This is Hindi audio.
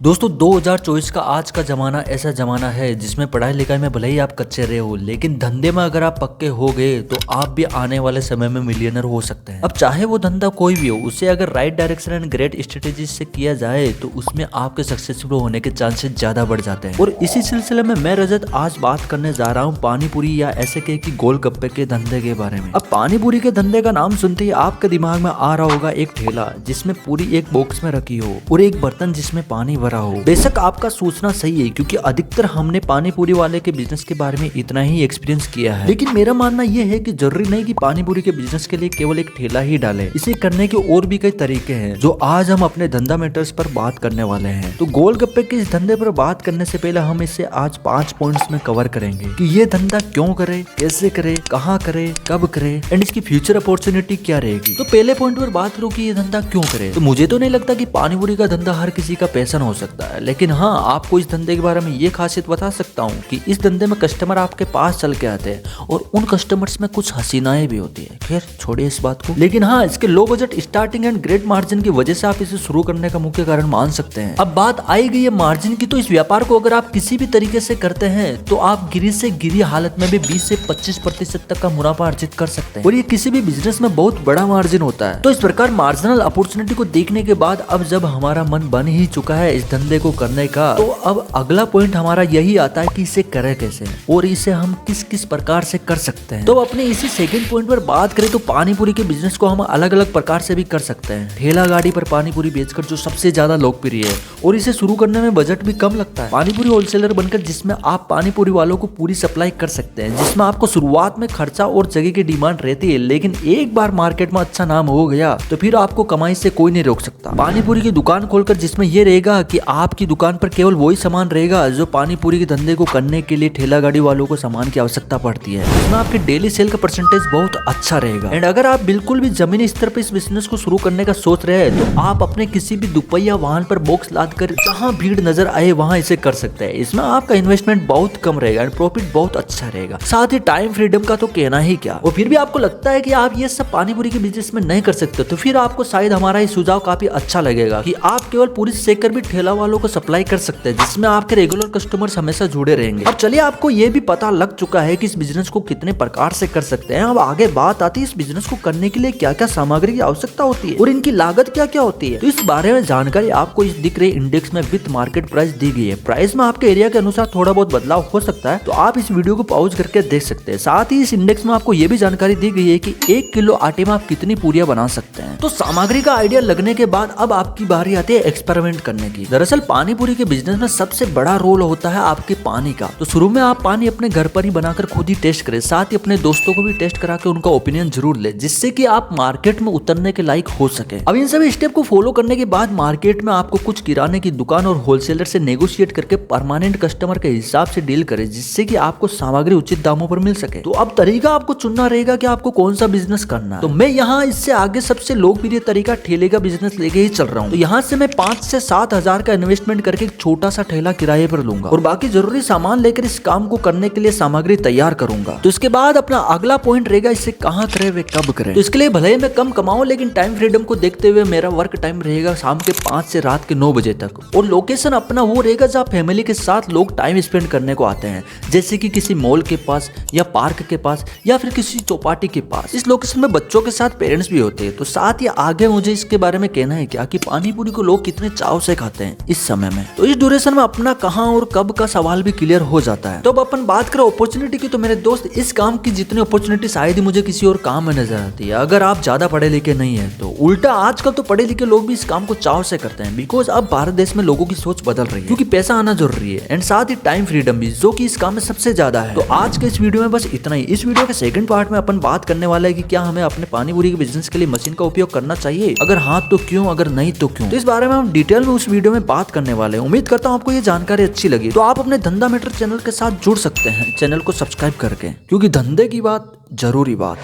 दोस्तों 2024 का आज का जमाना ऐसा जमाना है जिसमें पढ़ाई लिखाई में भले ही आप कच्चे रहे हो, लेकिन धंधे में अगर आप पक्के हो गए तो आप भी आने वाले समय में मिलियनर हो सकते हैं। अब चाहे वो धंधा कोई भी हो, उसे अगर right direction and great strategy से किया जाए तो उसमें आपके सक्सेसफुल होने के चांसेस ज्यादा बढ़ जाते हैं। और इसी सिलसिले में मैं रजत आज बात करने जा रहा हूँ पानीपुरी या ऐसे कहे कि गोलगप्पे के धंधे के बारे में। अब पानीपुरी के धंधे का नाम सुनते ही आपके दिमाग में आ रहा होगा एक ठेला जिसमें पूरी एक बॉक्स में रखी हो और एक बर्तन जिसमें पानी भरा हो। बेशक आपका सोचना सही है, क्योंकि अधिकतर हमने पानी पूरी वाले के बिजनेस के बारे में इतना ही एक्सपीरियंस किया है। लेकिन मेरा मानना यह है कि जरूरी नहीं कि पानी पूरी के बिजनेस के लिए केवल एक ठेला ही डाले, इसे करने के और भी कई तरीके हैं जो आज हम अपने धंधा मैटर्स पर बात करने वाले हैं। तो गोलगप्पे के इस धंधे पर बात करने से पहले हम इसे आज 5 पॉइंट्स में कवर करेंगे कि ये धंधा क्यों करे, कैसे करे, कहाँ करे, कब करे एंड इसकी फ्यूचर अपॉर्चुनिटी क्या रहेगी। तो पहले पॉइंट पर बात करूँ कि ये धंधा क्यों करे, तो मुझे तो नहीं लगता कि पानीपुरी का धंधा हर किसी का पैशन हो सकता है, लेकिन हाँ, आपको इस धंधे के बारे में ये खासियत बता सकता हूँ कि इस धंधे में कस्टमर आपके पास चल के आते हैं और उन कस्टमर्स में कुछ हसीनाएं भी होती है। खैर छोड़िए इस बात को, लेकिन हाँ, इसके low budget starting and great margin की वजह से आप इसे शुरू करने का मुख्य कारण मान सकते हैं। अब बात आई गई है मार्जिन की, तो इस व्यापार को अगर आप किसी भी तरीके से करते हैं तो आप गिरी से गिरी हालत में भी 20 से 25% तक का मुनाफा अर्जित कर सकते हैं और ये किसी भी बिजनेस में बहुत बड़ा मार्जिन होता है। तो इस प्रकार मार्जिनल अपॉर्चुनिटी को देखने के बाद अब जब हमारा मन बन ही चुका है इस धंधे को करने का, तो अब अगला पॉइंट हमारा यही आता है कि इसे करें कैसे और इसे हम किस किस प्रकार से कर सकते हैं। तो अपने इसी सेकंड पॉइंट पर बात करें तो पानीपुरी के बिजनेस को हम अलग अलग प्रकार से भी कर सकते हैं। ठेला गाड़ी पर पानीपुरी बेचकर, जो सबसे ज्यादा लोकप्रिय है और इसे शुरू करने में बजट भी कम लगता है। पानीपुरी होलसेलर बनकर, जिसमें आप पानीपुरी वालों को पूरी सप्लाई कर सकते हैं, जिसमें आपको शुरुआत में खर्चा और जगह की डिमांड रहती है, लेकिन एक बार मार्केट में अच्छा नाम हो गया तो फिर आपको कमाई से कोई नहीं रोक सकता। पानीपुरी की दुकान खोलकर, जिसमें यह रहेगा कि आपकी दुकान पर केवल वही सामान रहेगा जो पानी पूरी के धंधे को करने के लिए ठेला गाड़ी वालों को सामान की आवश्यकता पड़ती है, इसमें आपके डेली सेल का परसेंटेज बहुत अच्छा रहेगा। एंड अगर आप बिल्कुल भी जमीनी स्तर पर इस बिजनेस को शुरू करने का सोच रहे हैं तो आप अपने किसी भी दुपहिया वाहन पर बॉक्स लाद कर जहाँ भीड़ नजर आए वहाँ इसे कर सकते हैं। इसमें आपका इन्वेस्टमेंट बहुत कम रहेगा एंड प्रॉफिट बहुत अच्छा रहेगा, साथ ही टाइम फ्रीडम का तो कहना ही क्या। और फिर भी आपको लगता है कि आप ये सब पानीपुरी के बिजनेस में नहीं कर सकते, तो फिर आपको शायद हमारा ये सुझाव काफी अच्छा लगेगा कि आप केवल पूरी सेकर भी ठेला वालों को सप्लाई कर सकते हैं, जिसमें आपके रेगुलर कस्टमर्स हमेशा जुड़े रहेंगे। अब चलिए, आपको ये भी पता लग चुका है कि इस बिजनेस को कितने प्रकार से कर सकते हैं। अब आगे बात आती है इस बिजनेस को करने के लिए क्या क्या सामग्री की आवश्यकता होती है और इनकी लागत क्या क्या होती है। तो इस बारे में जानकारी आपको इस दिख रहे इंडेक्स में विथ मार्केट प्राइस दी गई है। प्राइस में आपके एरिया के अनुसार थोड़ा बहुत बदलाव हो सकता है, तो आप इस वीडियो को पॉज करके देख सकते हैं। साथ ही इस इंडेक्स में आपको ये भी जानकारी दी गई है कि 1 किलो आटे में आप कितनी पूरियां बना सकते हैं। तो सामग्री का आइडिया लगने के बाद अब आपकी बारी आती है एक्सपेरिमेंट करने की। दरअसल पानीपुरी के बिजनेस में सबसे बड़ा रोल होता है आपके पानी का। तो शुरू में आप पानी अपने घर पर ही बनाकर खुद ही टेस्ट करें, साथ ही अपने दोस्तों को भी टेस्ट करा के उनका ओपिनियन जरूर ले, जिससे कि आप मार्केट में उतरने के लायक हो सके। अब इन सभी स्टेप को फॉलो करने के बाद मार्केट में आपको कुछ किराने की दुकान और होलसेलर से नेगोशिएट करके परमानेंट कस्टमर के हिसाब से डील करें, जिससे कि आपको सामग्री उचित दामों पर मिल सके। तो अब तरीका आपको चुनना रहेगा कि आपको कौन सा बिजनेस करना है। तो मैं यहाँ इससे आगे सबसे लोकप्रिय तरीका ठेले का बिजनेस लेके ही चल रहा हूँ। तो यहाँ से मैं 5 से 7 हजार का इन्वेस्टमेंट करके एक छोटा सा ठेला किराए पर लूंगा और बाकी जरूरी सामान लेकर इस काम को करने के लिए सामग्री तैयार करूंगा। तो इसके बाद अपना अगला पॉइंट रहेगा इसे कहाँ करे वे कब करें। तो इसके लिए भले ही मैं कम कमाऊं, लेकिन टाइम फ्रीडम को देखते हुए मेरा वर्क टाइम रहेगा शाम के 5 से रात के 9 बजे तक, और लोकेशन अपना वो रहेगा जहाँ फैमिली के साथ लोग टाइम स्पेंड करने को आते हैं, जैसे कि किसी मॉल के पास या पार्क के पास या फिर किसी चौपाटी के पास। इस लोकेशन में बच्चों के साथ पेरेंट्स भी होते हैं। तो साथ ही आगे मुझे इसके बारे में कहना है क्या कि पानीपुरी को लोग कितने चाव से खाते हैं इस समय में। तो इस ड्यूरेशन में अपना कहाँ और कब का सवाल भी क्लियर हो जाता है। तो अब अपन बात करें अपॉर्चुनिटी की, तो मेरे दोस्त इस काम की जितनी अपॉर्चुनिटी शायद ही मुझे किसी और काम में नजर आती है। अगर आप ज्यादा पढ़े लिखे नहीं है तो उल्टा आजकल तो पढ़े लिखे लोग भी इस काम को चाव से करते हैं, बिकॉज अब भारत देश में लोगों की सोच बदल रही है, क्योंकि पैसा आना जरूरी है एंड साथ ही टाइम फ्रीडम भी, जो कि इस काम में सबसे ज्यादा है। तो आज के इस वीडियो में बस इतना ही। इस वीडियो के सेकंड पार्ट में अपन बात करने वाले हैं कि क्या हमें अपने पानीपुरी के बिजनेस के लिए मशीन का उपयोग करना चाहिए, अगर हाँ तो क्यों, अगर नहीं तो क्यों। तो इस बारे में हम डिटेल में उस वीडियो में बात करने वाले हैं। उम्मीद करता हूँ आपको ये जानकारी अच्छी लगी। तो आप अपने धंधा मैटर चैनल के साथ जुड़ सकते हैं चैनल को सब्सक्राइब करके, क्योंकि धंधे की बात जरूरी बात।